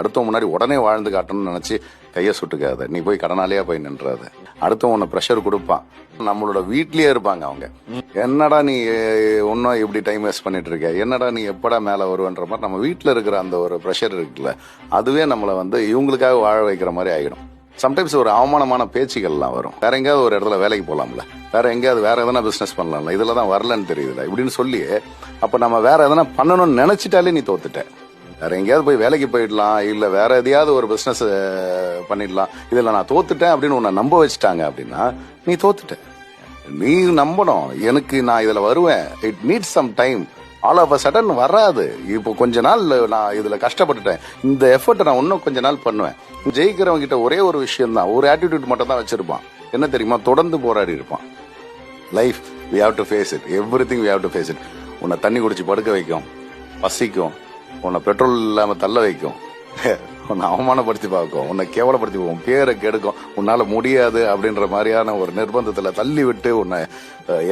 அடுத்தவன் முன்னாடி உடனே வாழ்ந்து காட்டணும்னு நினைச்சு கையை சுட்டுக்காத. நீ போய் கடனாலேயே போய் நின்றாத. அடுத்தவன் உன்னை ப்ரெஷர் கொடுப்பான். நம்மளோட வீட்லயே இருப்பாங்க அவங்க. என்னடா நீ ஒன்னும் இப்படி டைம் வேஸ்ட் பண்ணிட்டு இருக்க, என்னடா நீ எப்படா மேல வருவன்ற மாதிரி நம்ம வீட்டுல இருக்கிற அந்த ஒரு ப்ரெஷர் இருக்குல்ல, அதுவே நம்மளை இவங்களுக்காக வாழ வைக்கிற மாதிரி ஆகிடும். சம்டைம்ஸ் ஒரு அவமானமான பேச்சுகள்லாம் வரும். வேற எங்கேயாவது ஒரு இடத்துல வேலைக்கு போகலாம்ல, வேற எங்கேயாவது வேற எதனா பிசினஸ் பண்ணலாம்ல, இதுல தான் வரலன்னு தெரியுதுல இப்படின்னு சொல்லி, அப்ப நம்ம வேற எதனா பண்ணணும்னு நினைச்சிட்டாலே நீ தோத்துட்ட. வேற எங்கேயாவது போய் வேலைக்கு போயிடலாம், இல்ல வேற எதையாவது ஒரு பிசினஸ் பண்ணிடலாம், இதுல நான் தோத்துட்டேன் அப்படின்னு உன்னை நம்ப வச்சுட்டாங்க அப்படின்னா நீ தோத்துட்ட. நீ நம்பணும், எனக்கு நான் இதுல வருவேன். It needs some time. All of a sudden வராது. இப்போ கொஞ்ச நாள் நான் இதுல கஷ்டப்பட்டுட்டேன், இந்த எஃபர்ட் நான் இன்னும் கொஞ்ச நாள் பண்ணுவேன். ஜெயிக்கிறவங்க கிட்ட ஒரே ஒரு விஷயம் தான், ஒரு ஆட்டிடியூட் மட்டும் தான் வச்சிருப்பான். என்ன தெரியுமா? தொடர்ந்து போராடி இருப்பான். Life we have to face it, everything we have to face it. உன்னை தண்ணி குடிச்சு படுக்க வைக்கும், பசிக்கும், உன்னை பெட்ரோல் இல்லாம தள்ள வைக்கும், உன்னை அவமானப்படுத்தி பார்க்கும், உன்னை கேவலப்படுத்தி போகும், பேரை கெடுக்கும், உன்னால முடியாது அப்படின்ற மாதிரியான ஒரு நிர்பந்தத்துல தள்ளி விட்டு உன்னை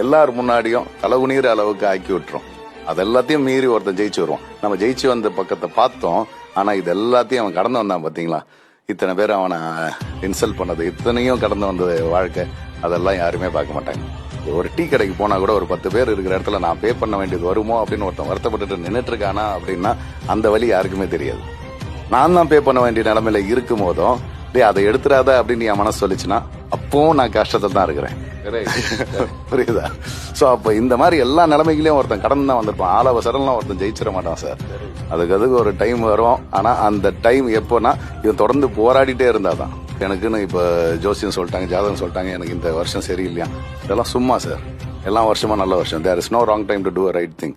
எல்லாரும் முன்னாடியும் தலைகுனிற அளவுக்கு ஆக்கி விட்டுரும். அது எல்லாத்தையும் மீறி ஒருத்தன் ஜெயிச்சு வருவான். நம்ம ஜெயிச்சு வந்த பக்கத்தை பார்த்தோம், ஆனா இது எல்லாத்தையும் அவன் கடந்து வந்தான். பாத்தீங்களா, இத்தனை பேர் அவனை இன்சல்ட் பண்ணது, இத்தனையும் கடந்து வந்தது வாழ்க்கை, அதெல்லாம் யாருமே பார்க்க மாட்டாங்க. ஒரு டீ கடைக்கு போனா கூட ஒரு 10 பேர் இருக்கிற இடத்துல நான் பே பண்ண வேண்டியது வருமோ அப்படின்னு ஒருத்தன் வருத்தப்பட்டு நின்றுட்டு இருக்கானா அப்படின்னா அந்த வழி யாருக்குமே தெரியாது. நான் தான் பே பண்ண வேண்டிய நிலைமையில இருக்கும் போதும் அதை எடுத்துறாத அப்படின்னு என் மனசு சொல்லிச்சுன்னா அப்பவும் நான் கஷ்டத்துல தான் இருக்கிறேன். புரியுதா? சோ அப்ப இந்த மாதிரி எல்லா நிலைமைகளையும் ஒருத்தன் கடந்து தான் வந்திருப்பான். ஆலவசரம்லாம் ஒருத்தன் ஜெயிச்சிட மாட்டான் சார். அதுக்கு ஒரு டைம் வரும். ஆனா அந்த டைம் எப்போனா இவன் தொடர்ந்து போராடிட்டே இருந்தாதான். எனக்குன்னு இப்ப ஜோசியம் சொல்லிட்டாங்க, ஜாதகம் சொல்லிட்டாங்க, எனக்கு இந்த வருஷம் சரியில்லையா, இதெல்லாம் சும்மா சார். எல்லா வருஷமா நல்ல வருஷம். There is no wrong time to do a right thing.